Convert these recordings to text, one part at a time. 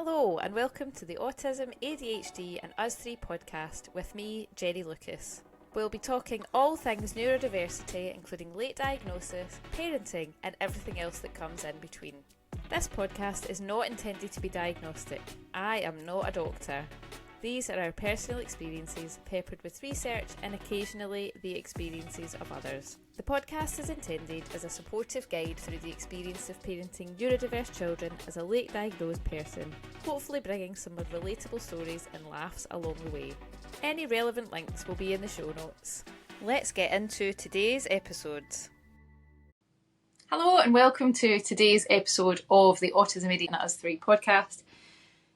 Hello and welcome to the Autism, ADHD and Us 3 podcast with me, Jenny Lucas. We'll be talking all things neurodiversity, including late diagnosis, parenting and everything else that comes in between. This podcast is not intended to be diagnostic. I am not a doctor. These are our personal experiences peppered with research and occasionally the experiences of others. The podcast is intended as a supportive guide through the experience of parenting neurodiverse children as a late diagnosed person, hopefully bringing some relatable stories and laughs along the way. Any relevant links will be in the show notes. Let's get into today's episode. Hello and welcome to today's episode of the Autism, ADHD and Us 3 podcast.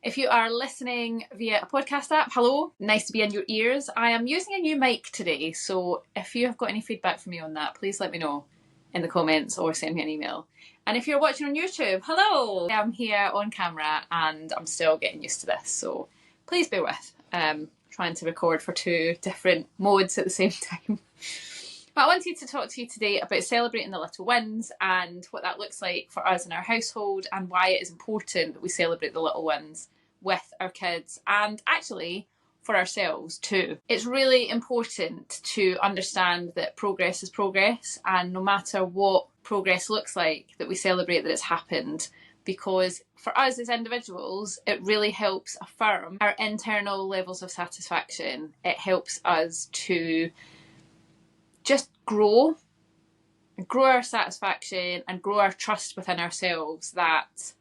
If you are listening via a podcast app, hello, nice to be in your ears. I am using a new mic today, so if you have got any feedback from me on that, please let me know in the comments or send me an email. And if you're watching on YouTube, hello! I'm here on camera and I'm still getting used to this, so please bear with. Trying to record for two different modes at the same time. But I wanted to talk to you today about celebrating the little wins and what that looks like for us in our household and why it is important that we celebrate the little wins with our kids and actually for ourselves too. It's really important to understand that progress is progress, and no matter what progress looks like, that we celebrate that it's happened, because for us as individuals it really helps affirm our internal levels of satisfaction. It helps us to just grow our satisfaction and grow our trust within ourselves that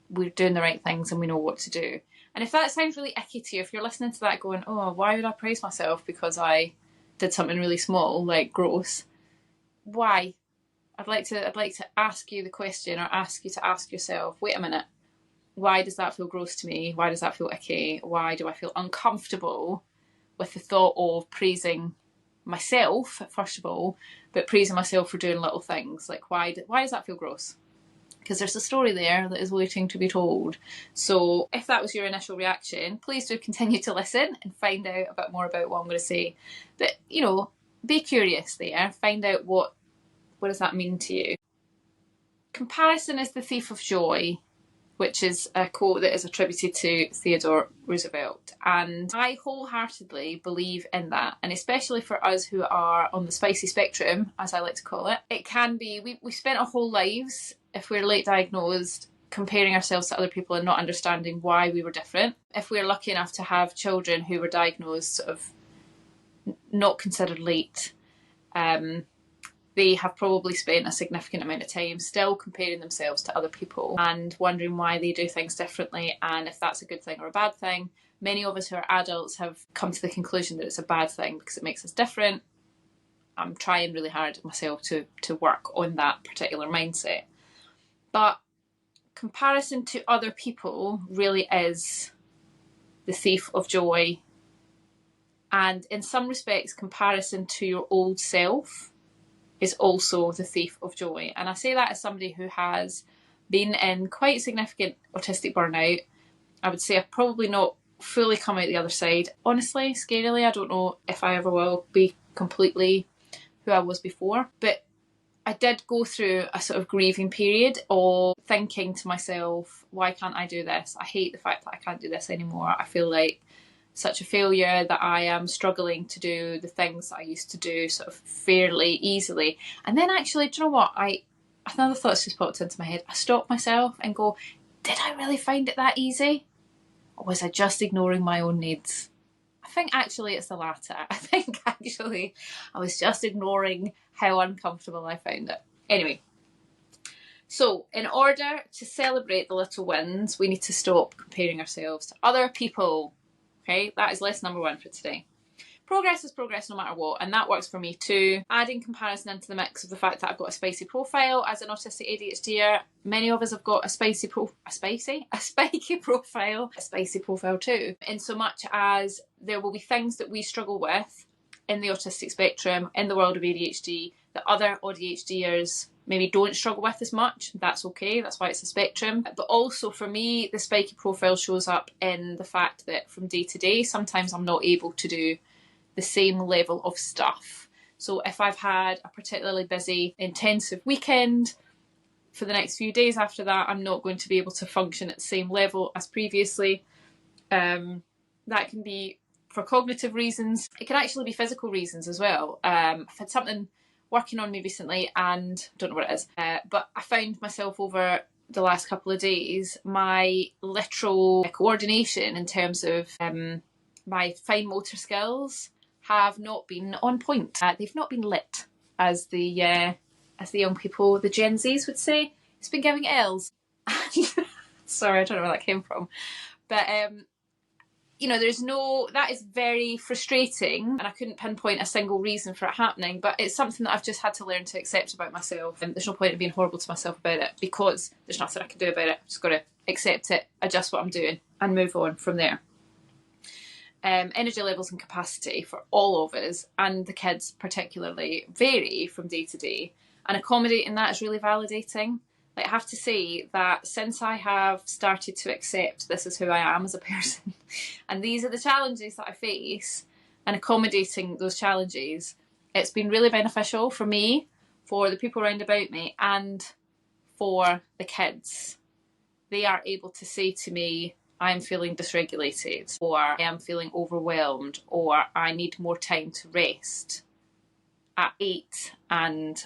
we're doing the right things and we know what to do. And if that sounds really icky to you, if you're listening to that going, oh, why would I praise myself because I did something really small, like gross? Why? I'd like to ask you the question, or ask you to ask yourself, wait a minute, why does that feel gross to me? Why does that feel icky? Why do I feel uncomfortable with the thought of praising myself, first of all, but praising myself for doing little things? Like, why does that feel gross? Because there's a story there that is waiting to be told. So if that was your initial reaction, please do continue to listen and find out a bit more about what I'm going to say. But, be curious there. Find out what does that mean to you. Comparison is the thief of joy, which is a quote that is attributed to Theodore Roosevelt. And I wholeheartedly believe in that. And especially for us who are on the spicy spectrum, as I like to call it, it can be, we spent our whole lives, if we're late diagnosed, comparing ourselves to other people and not understanding why we were different. If we're lucky enough to have children who were diagnosed sort of not considered late, they have probably spent a significant amount of time still comparing themselves to other people and wondering why they do things differently and if that's a good thing or a bad thing. Many of us who are adults have come to the conclusion that it's a bad thing because it makes us different. I'm trying really hard myself to work on that particular mindset. But comparison to other people really is the thief of joy. And in some respects, comparison to your old self is also the thief of joy. And I say that as somebody who has been in quite significant autistic burnout. I would say I've probably not fully come out the other side. Honestly, scarily, I don't know if I ever will be completely who I was before. But I did go through a sort of grieving period of thinking to myself, why can't I do this? I hate the fact that I can't do this anymore. I feel like such a failure that I am struggling to do the things that I used to do sort of fairly easily. And then actually, do you know what? Another thought's just popped into my head. I stopped myself and go, did I really find it that easy? Or was I just ignoring my own needs? I think actually it's the latter. I think actually I was just ignoring how uncomfortable I found it. Anyway, so in order to celebrate the little wins, we need to stop comparing ourselves to other people. Okay, that is lesson number 1 for today. Progress is progress no matter what, and that works for me too. Adding comparison into the mix of the fact that I've got a spicy profile as an autistic ADHDer. Many of us have got a spiky profile too. In so much as there will be things that we struggle with in the autistic spectrum, in the world of ADHD, that other ADHDers maybe don't struggle with as much. That's okay, that's why it's a spectrum. But also for me, the spiky profile shows up in the fact that from day to day, sometimes I'm not able to do the same level of stuff. So if I've had a particularly busy, intensive weekend, for the next few days after that, I'm not going to be able to function at the same level as previously. That can be for cognitive reasons. It can actually be physical reasons as well. I've had something working on me recently, and I don't know what it is, but I found myself over the last couple of days, my literal coordination in terms of my fine motor skills have not been on point. They've not been lit, as the young people, the Gen Zs would say. It's been giving L's. Sorry, I don't know where that came from. But that is very frustrating, and I couldn't pinpoint a single reason for it happening, but it's something that I've just had to learn to accept about myself. And there's no point in being horrible to myself about it, because there's nothing I can do about it. I've just got to accept it, adjust what I'm doing, and move on from there. Energy levels and capacity for all of us, and the kids particularly, vary from day to day, and accommodating that is really validating. Like, I have to say that since I have started to accept this is who I am as a person, and these are the challenges that I face, and accommodating those challenges, it's been really beneficial for me, for the people around about me, and for the kids. They are able to say to me, I'm feeling dysregulated, or I am feeling overwhelmed, or I need more time to rest. At 8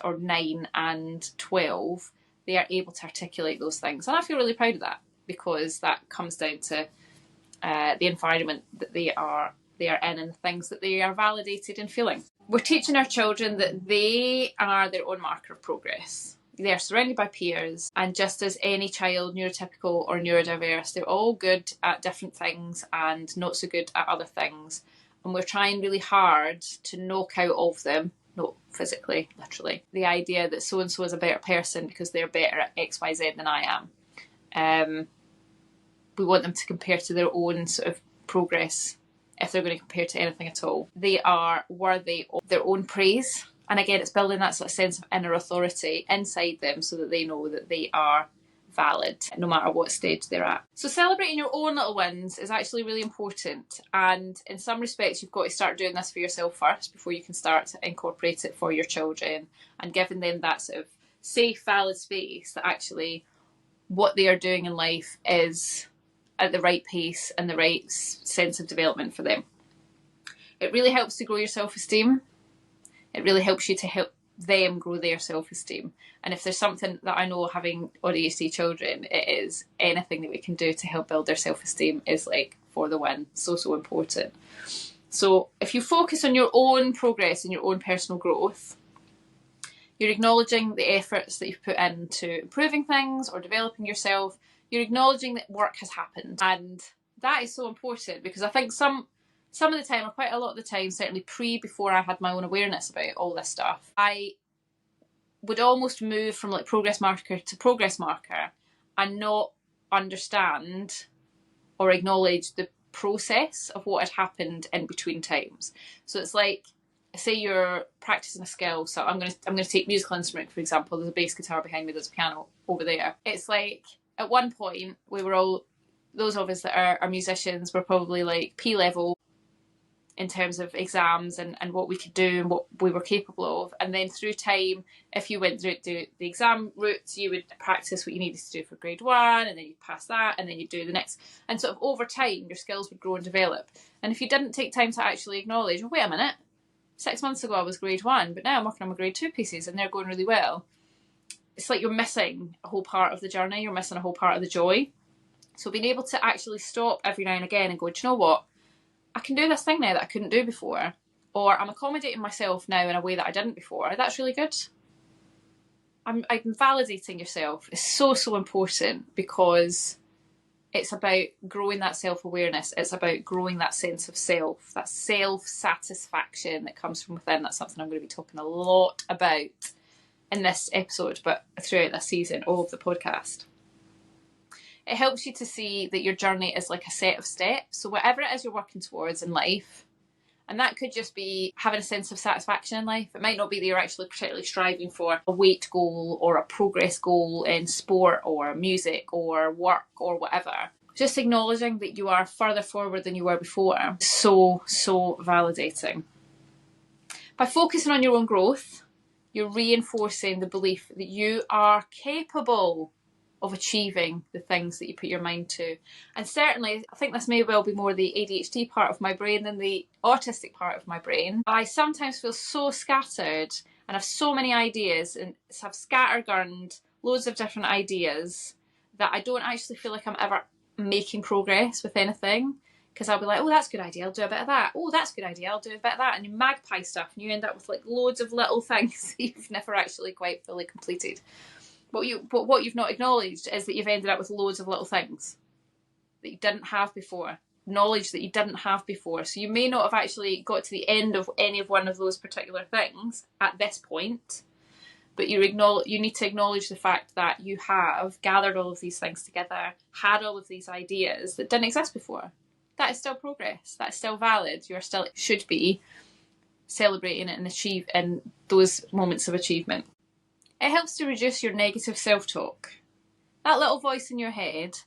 or 9 and 12, they are able to articulate those things. And I feel really proud of that, because that comes down to the environment that they are in, and the things that they are validated in feeling. We're teaching our children that they are their own marker of progress. They are surrounded by peers, and just as any child, neurotypical or neurodiverse, they're all good at different things and not so good at other things. And we're trying really hard to knock out of them, not physically, literally, the idea that so-and-so is a better person because they're better at X, Y, Z than I am. We want them to compare to their own sort of progress, if they're going to compare to anything at all. They are worthy of their own praise. And again, it's building that sort of sense of inner authority inside them, so that they know that they are valid no matter what stage they're at. So celebrating your own little wins is actually really important, and in some respects you've got to start doing this for yourself first before you can start to incorporate it for your children, and giving them that sort of safe, valid space that actually what they are doing in life is at the right pace and the right sense of development for them. It really helps to grow your self-esteem. It really helps you to help them grow their self-esteem. And if there's something that I know, having ADHD children, it is anything that we can do to help build their self-esteem is like for the win. So important. So if you focus on your own progress and your own personal growth, you're acknowledging the efforts that you've put into improving things or developing yourself. You're acknowledging that work has happened. And that is so important, because I think some of the time, or quite a lot of the time, certainly before I had my own awareness about all this stuff, I would almost move from like progress marker to progress marker and not understand or acknowledge the process of what had happened in between times. So it's like, say you're practicing a skill. So I'm going to take musical instrument, for example. There's a bass guitar behind me, there's a piano over there. It's like, at one point, we were all, those of us that are musicians, were probably like P level in terms of exams and what we could do and what we were capable of. And then through time, if you went through the exam route, you would practice what you needed to do for grade 1, and then you'd pass that, and then you'd do the next. And sort of over time, your skills would grow and develop. And if you didn't take time to actually acknowledge, well, wait a minute, 6 months ago I was grade 1, but now I'm working on my grade 2 pieces and they're going really well. It's like you're missing a whole part of the journey, you're missing a whole part of the joy. So being able to actually stop every now and again and go, do you know what? I can do this thing now that I couldn't do before, or I'm accommodating myself now in a way that I didn't before. That's really good. I'm validating yourself is so important, because it's about growing that self-awareness. It's about growing that sense of self, that self-satisfaction that comes from within. That's something I'm going to be talking a lot about in this episode, but throughout this season of the podcast. It helps you to see that your journey is like a set of steps. So whatever it is you're working towards in life, and that could just be having a sense of satisfaction in life. It might not be that you're actually particularly striving for a weight goal or a progress goal in sport or music or work or whatever. Just acknowledging that you are further forward than you were before. So validating. By focusing on your own growth You're reinforcing the belief that you are capable of achieving the things that you put your mind to. And certainly, I think this may well be more the ADHD part of my brain than the autistic part of my brain. I sometimes feel so scattered and have so many ideas and have scattergunned loads of different ideas that I don't actually feel like I'm ever making progress with anything. Because I'll be like, oh, that's a good idea, I'll do a bit of that. Oh, that's a good idea, I'll do a bit of that. And you magpie stuff and you end up with like loads of little things that you've never actually quite fully completed. But what you've not acknowledged is that you've ended up with loads of little things that you didn't have before. Knowledge that you didn't have before. So you may not have actually got to the end of any of one of those particular things at this point, but you need to acknowledge the fact that you have gathered all of these things together, had all of these ideas that didn't exist before. That is still progress. That's still valid. You should be celebrating it and achieving those moments of achievement. It helps to reduce your negative self-talk. That little voice in your head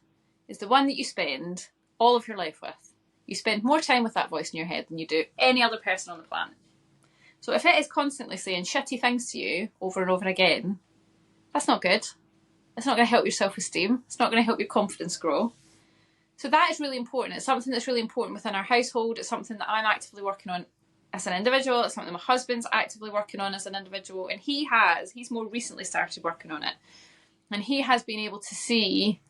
is the one that you spend all of your life with. You spend more time with that voice in your head than you do any other person on the planet. So if it is constantly saying shitty things to you over and over again, that's not good. It's not going to help your self-esteem. It's not going to help your confidence grow. So that is really important. It's something that's really important within our household. It's something that I'm actively working on as an individual. It's something my husband's actively working on as an individual. And he's more recently started working on it. And he has been able to see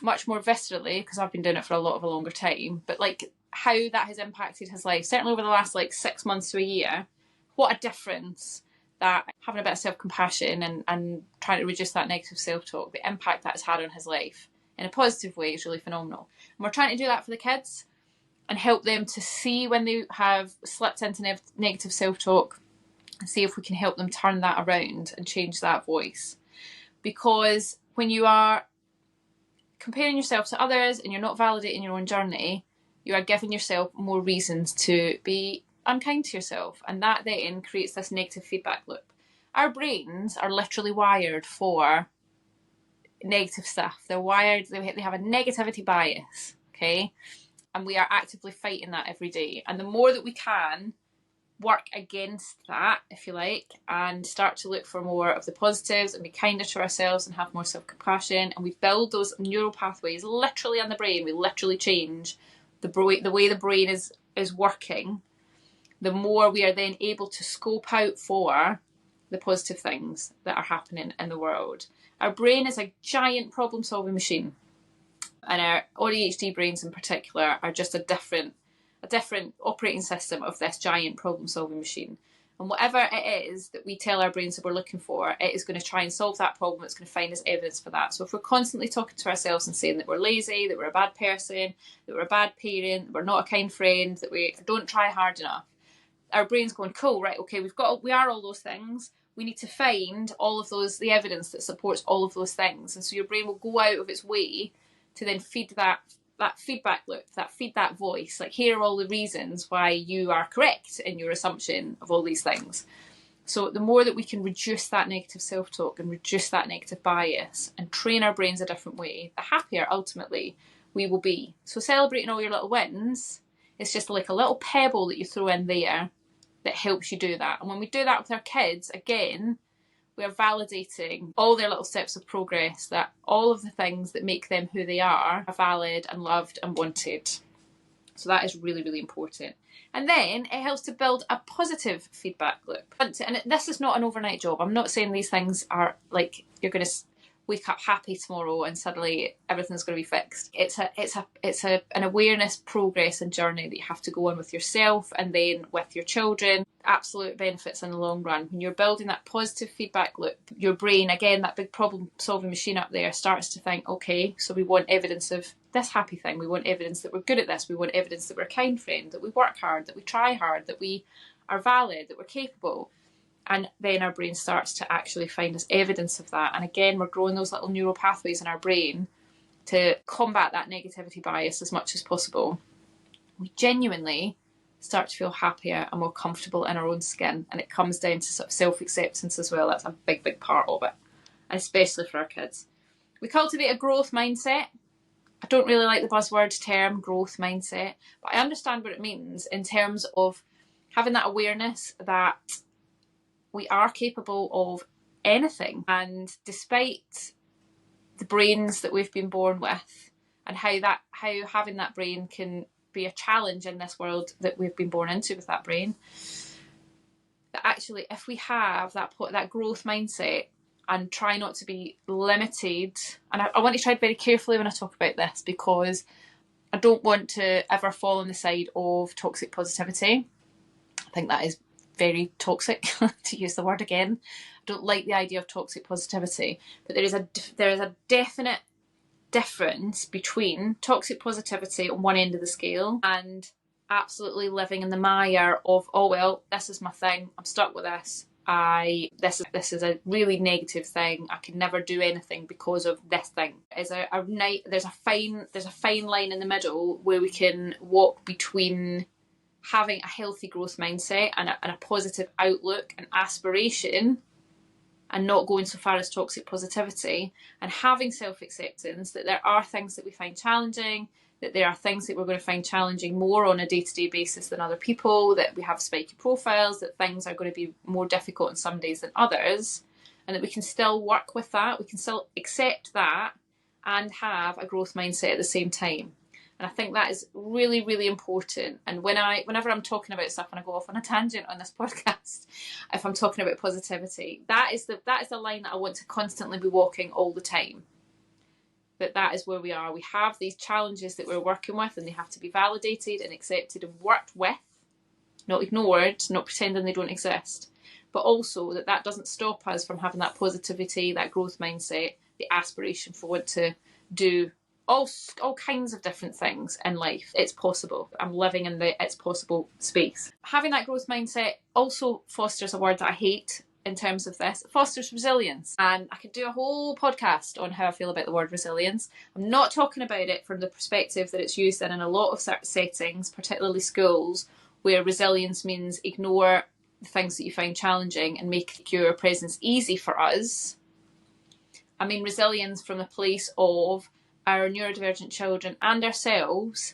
much more viscerally, because I've been doing it for a longer time, but like how that has impacted his life, certainly over the last like 6 months to a year, what a difference that having a bit of self-compassion and trying to reduce that negative self-talk, the impact that has had on his life in a positive way is really phenomenal. And we're trying to do that for the kids and help them to see when they have slipped into negative self-talk and see if we can help them turn that around and change that voice. Because when you are comparing yourself to others and you're not validating your own journey, you are giving yourself more reasons to be unkind to yourself. And that then creates this negative feedback loop. Our brains are literally wired for negative stuff. They're wired, they have a negativity bias, okay? And we are actively fighting that every day. And the more that we can work against that, if you like, and start to look for more of the positives and be kinder to ourselves and have more self-compassion, and we build those neural pathways literally in the brain, we literally change the way the brain is working, the more we are then able to scope out for the positive things that are happening in the world. Our brain is a giant problem-solving machine, and our ADHD brains in particular are just a different operating system of this giant problem-solving machine. And whatever it is that we tell our brains that we're looking for, it is going to try and solve that problem. It's going to find us evidence for that. So if we're constantly talking to ourselves and saying that we're lazy, that we're a bad person, that we're a bad parent, that we're not a kind friend, that we don't try hard enough, our brain's going, cool, right, okay, we are all those things. We need to find all of those, the evidence that supports all of those things. And so your brain will go out of its way to then feed that feedback loop, feed that voice. Like, here are all the reasons why you are correct in your assumption of all these things. So the more that we can reduce that negative self-talk and reduce that negative bias and train our brains a different way, the happier ultimately we will be. So celebrating all your little wins is just like a little pebble that you throw in there that helps you do that. And when we do that with our kids, again, we are validating all their little steps of progress, that all of the things that make them who they are valid and loved and wanted. So that is really, really important. And then it helps to build a positive feedback loop. And this is not an overnight job. I'm not saying these things are like you're going to wake up happy tomorrow and suddenly everything's going to be fixed. It's an awareness, progress and journey that you have to go on with yourself and then with your children. Absolute benefits in the long run. When you're building that positive feedback loop, your brain, again, that big problem solving machine up there, starts to think, okay, so we want evidence of this happy thing. We want evidence that we're good at this. We want evidence that we're a kind friend, that we work hard, that we try hard, that we are valid, that we're capable. And then our brain starts to actually find us evidence of that. And again, we're growing those little neural pathways in our brain to combat that negativity bias as much as possible. We genuinely start to feel happier and more comfortable in our own skin. And it comes down to sort of self-acceptance as well. That's a big, big part of it, and especially for our kids. We cultivate a growth mindset. I don't really like the buzzword term growth mindset, but I understand what it means in terms of having that awareness that we are capable of anything. And despite the brains that we've been born with, and how having that brain can be a challenge in this world that we've been born into with that brain, that actually if we have that growth mindset and try not to be limited, and I want to tread very carefully when I talk about this, because I don't want to ever fall on the side of toxic positivity. I think that is very toxic, to use the word again. I don't like the idea of toxic positivity, but there is a definite difference between toxic positivity on one end of the scale and absolutely living in the mire of, oh well, this is my thing, I'm stuck with this. This is a really negative thing. I can never do anything because of this thing. There's a fine line in the middle where we can walk between having a healthy growth mindset and a positive outlook and aspiration, and not going so far as toxic positivity, and having self-acceptance that there are things that we find challenging, that there are things that we're going to find challenging more on a day-to-day basis than other people, that we have spiky profiles, that things are going to be more difficult on some days than others, and that we can still work with that, we can still accept that and have a growth mindset at the same time. And I think that is really, really important. And whenever I'm talking about stuff and I go off on a tangent on this podcast, if I'm talking about positivity, that is the line that I want to constantly be walking all the time. That is where we are. We have these challenges that we're working with, and they have to be validated and accepted and worked with, not ignored, not pretending they don't exist. But also that doesn't stop us from having that positivity, that growth mindset, the aspiration for what to do all kinds of different things in life. It's possible. I'm living in the it's possible space. Having that growth mindset also fosters a word that I hate in terms of this. It fosters resilience. And I could do a whole podcast on how I feel about the word resilience. I'm not talking about it from the perspective that it's used in a lot of settings, particularly schools, where resilience means ignore the things that you find challenging and make your presence easy for us. I mean resilience from the place of our neurodivergent children and ourselves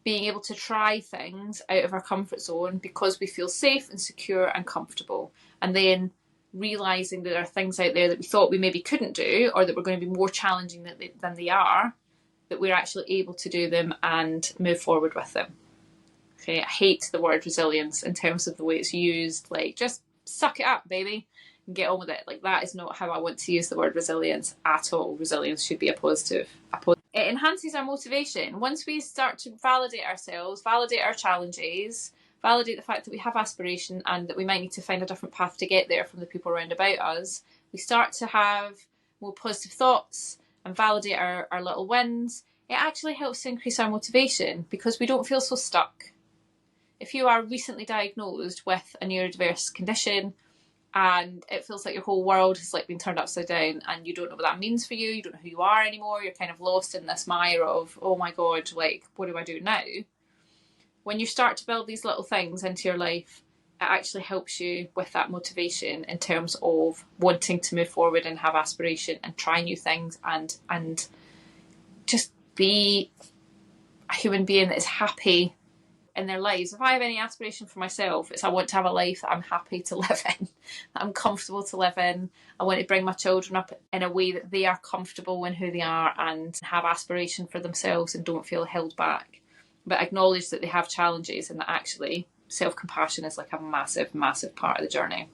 being able to try things out of our comfort zone because we feel safe and secure and comfortable, and then realising that there are things out there that we thought we maybe couldn't do, or that were going to be more challenging than they are, that we're actually able to do them and move forward with them. Okay, I hate the word resilience in terms of the way it's used, like just suck it up, baby, and get on with it. Like, that is not how I want to use the word resilience at all. Resilience should be a positive. It enhances our motivation. Once we start to validate ourselves, validate our challenges, validate the fact that we have aspiration and that we might need to find a different path to get there from the people around about us, we start to have more positive thoughts and validate our little wins. It actually helps to increase our motivation because we don't feel so stuck. If you are recently diagnosed with a neurodiverse condition and it feels like your whole world has been turned upside down and you don't know what that means for you, you don't know who you are anymore, you're kind of lost in this mire of, oh my God, what do I do now? When you start to build these little things into your life, it actually helps you with that motivation in terms of wanting to move forward and have aspiration and try new things and just be a human being that is happy in their lives. If I have any aspiration for myself, it's I want to have a life that I'm happy to live in, that I'm comfortable to live in. I want to bring my children up in a way that they are comfortable in who they are and have aspiration for themselves and don't feel held back, but acknowledge that they have challenges and that actually self-compassion is a massive, massive part of the journey.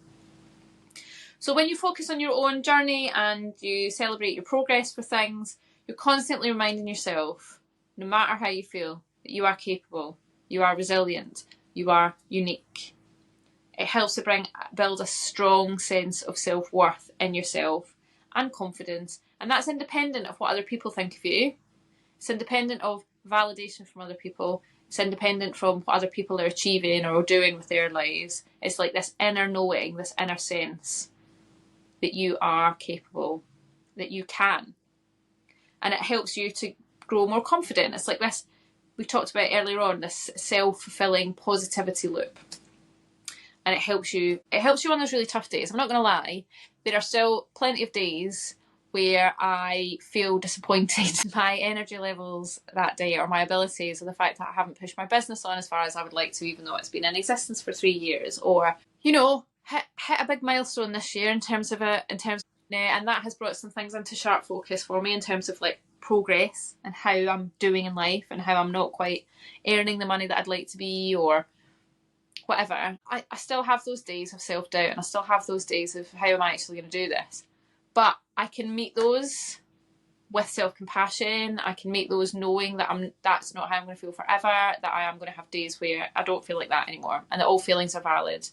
So when you focus on your own journey and you celebrate your progress for things, you're constantly reminding yourself, no matter how you feel, that you are capable, you are resilient, you are unique. It helps to build a strong sense of self-worth in yourself and confidence, and that's independent of what other people think of you. It's independent of validation from other people. It's independent from what other people are achieving or doing with their lives. It's like this inner knowing, this inner sense that you are capable, that you can. And it helps you to grow more confident. It's like this, we talked about earlier on, this self-fulfilling positivity loop. And it helps you on those really tough days. I'm not going to lie, there are still plenty of days where I feel disappointed in my energy levels that day, or my abilities, or the fact that I haven't pushed my business on as far as I would like to, even though it's been in existence for 3 years, or, hit a big milestone this year in terms of and that has brought some things into sharp focus for me in terms of like progress and how I'm doing in life and how I'm not quite earning the money that I'd like to be or whatever. I still have those days of self-doubt and I still have those days of how am I actually going to do this, but I can meet those with self-compassion. I can meet those knowing that that's not how I'm going to feel forever, that I am going to have days where I don't feel like that anymore and that all feelings are valid.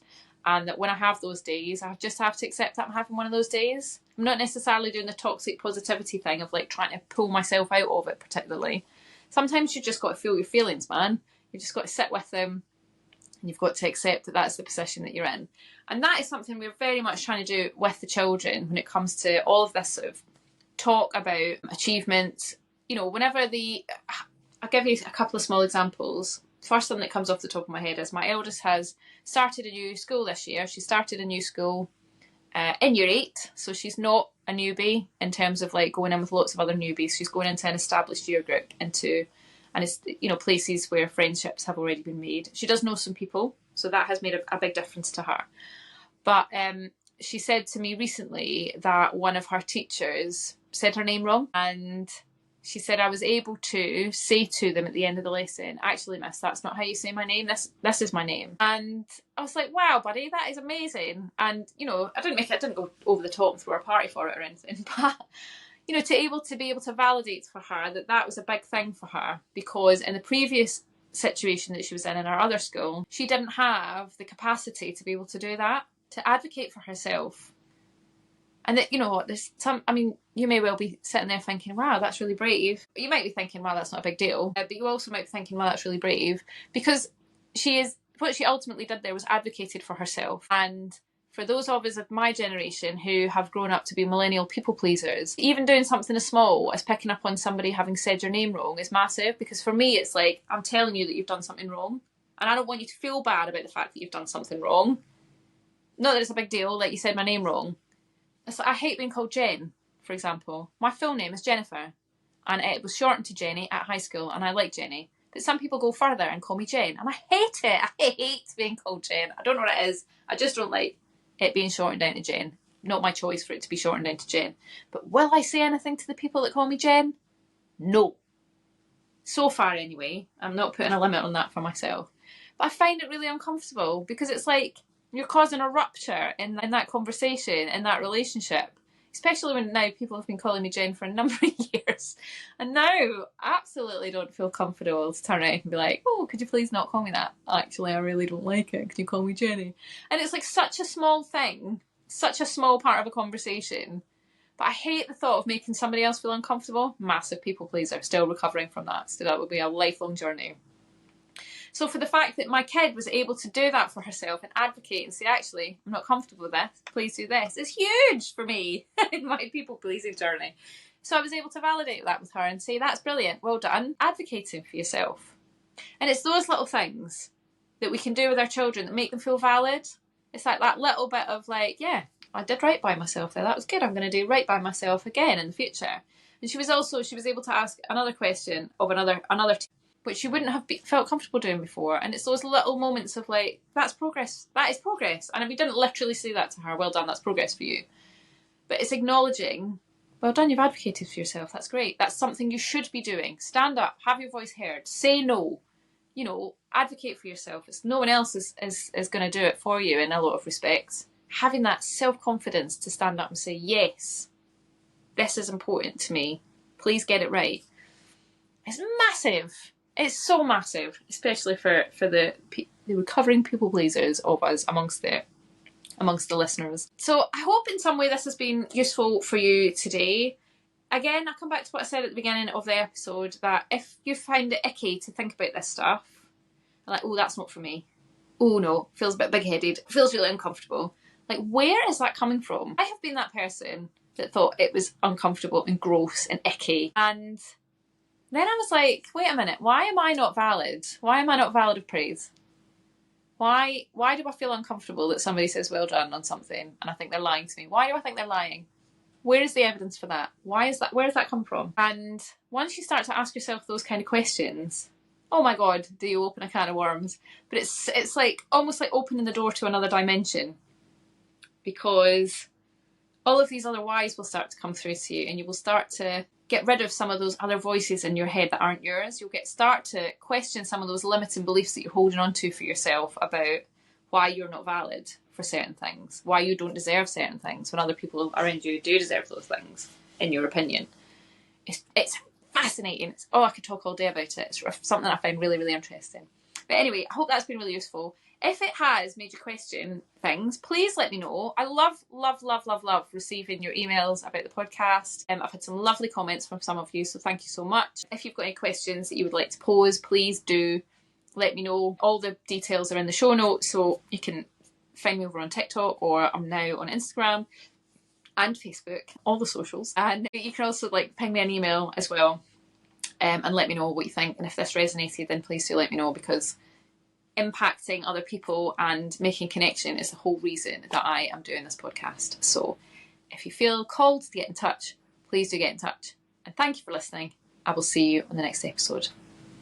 And that when I have those days, I just have to accept that I'm having one of those days. I'm not necessarily doing the toxic positivity thing of like trying to pull myself out of it particularly. Sometimes you just got to feel your feelings, man. You just got to sit with them and you've got to accept that that's the position that you're in. And that is something we're very much trying to do with the children when it comes to all of this sort of talk about achievement. You know, I'll give you a couple of small examples. First thing that comes off the top of my head is my eldest has started a new school this year. She started a new school in year 8, so she's not a newbie in terms of like going in with lots of other newbies. She's going into an established year group and it's, you know, places where friendships have already been made. She does know some people, so that has made a big difference to her. But she said to me recently that one of her teachers said her name wrong, and she said I was able to say to them at the end of the lesson, actually, miss, that's not how you say my name. This is my name. And I was like, wow, buddy, that is amazing. And, you know, I didn't go over the top and throw a party for it or anything. But, you know, to be able to validate for her that was a big thing for her, because in the previous situation that she was in our other school, she didn't have the capacity to be able to do that, to advocate for herself. And that, you know what, you may well be sitting there thinking, wow, that's really brave. You might be thinking, wow, that's not a big deal. But you also might be thinking, wow, that's really brave. Because what she ultimately did there was advocated for herself. And for those of us of my generation who have grown up to be millennial people pleasers, even doing something as small as picking up on somebody having said your name wrong is massive. Because for me, it's like, I'm telling you that you've done something wrong. And I don't want you to feel bad about the fact that you've done something wrong. Not that it's a big deal, like you said my name wrong. It's like, I hate being called Jen, for example. My full name is Jennifer, and it was shortened to Jenny at high school, and I like Jenny. But some people go further and call me Jen, and I hate it. I hate being called Jen. I don't know what it is. I just don't like it being shortened down to Jen. Not my choice for it to be shortened down to Jen. But will I say anything to the people that call me Jen? No. So far, anyway. I'm not putting a limit on that for myself. But I find it really uncomfortable, because it's like, you're causing a rupture in that conversation, in that relationship. Especially when now people have been calling me Jen for a number of years. And now I absolutely don't feel comfortable to turn around and be like, oh, could you please not call me that? Actually, I really don't like it. Could you call me Jenny? And it's like such a small thing, such a small part of a conversation. But I hate the thought of making somebody else feel uncomfortable. Massive people pleaser, still recovering from that. So that would be a lifelong journey. So for the fact that my kid was able to do that for herself and advocate and say, actually, I'm not comfortable with this, please do this, it's huge for me in my people-pleasing journey. So I was able to validate that with her and say, that's brilliant, well done, advocating for yourself. And it's those little things that we can do with our children that make them feel valid. It's like that little bit of like, yeah, I did right by myself there, that was good, I'm going to do right by myself again in the future. And she was able to ask another question of another which she wouldn't have felt comfortable doing before. And it's those little moments of like, that's progress. That is progress. And we didn't literally say that to her, well done, that's progress for you. But it's acknowledging, well done, you've advocated for yourself. That's great. That's something you should be doing. Stand up, have your voice heard, say no. You know, advocate for yourself. It's no one else is going to do it for you in a lot of respects. Having that self-confidence to stand up and say, yes, this is important to me. Please get it right. It's massive. It's so massive, especially for the recovering people pleasers of us amongst the listeners. So I hope in some way this has been useful for you today. Again, I come back to what I said at the beginning of the episode, that if you find it icky to think about this stuff, like, oh, that's not for me. Oh no, feels a bit big-headed, feels really uncomfortable. Like, where is that coming from? I have been that person that thought it was uncomfortable and gross and icky, and then I was like, wait a minute, why am I not valid? Why am I not valid of praise? Why do I feel uncomfortable that somebody says well done on something and I think they're lying to me? Why do I think they're lying? Where is the evidence for that? Why is that? Where does that come from? And once you start to ask yourself those kind of questions, oh my God, do you open a can of worms? But it's like almost like opening the door to another dimension. because all of these other whys will start to come through to you, and you will start to get rid of some of those other voices in your head that aren't yours. You'll start to question some of those limiting beliefs that you're holding on to for yourself about why you're not valid for certain things, why you don't deserve certain things when other people around you do deserve those things, in your opinion. It's fascinating. I could talk all day about it. It's something I find really, really interesting. But anyway, I hope that's been really useful. If it has made you question things, please let me know. I love, love, love, love, love receiving your emails about the podcast. I've had some lovely comments from some of you, so thank you so much. If you've got any questions that you would like to pose, please do let me know. All the details are in the show notes, so you can find me over on TikTok, or I'm now on Instagram and Facebook, all the socials. And you can also ping me an email as well, and let me know what you think. And if this resonated, then please do let me know, because impacting other people and making connection is the whole reason that I am doing this podcast. So if you feel called to get in touch, please do get in touch. And thank you for listening. I will see you on the next episode.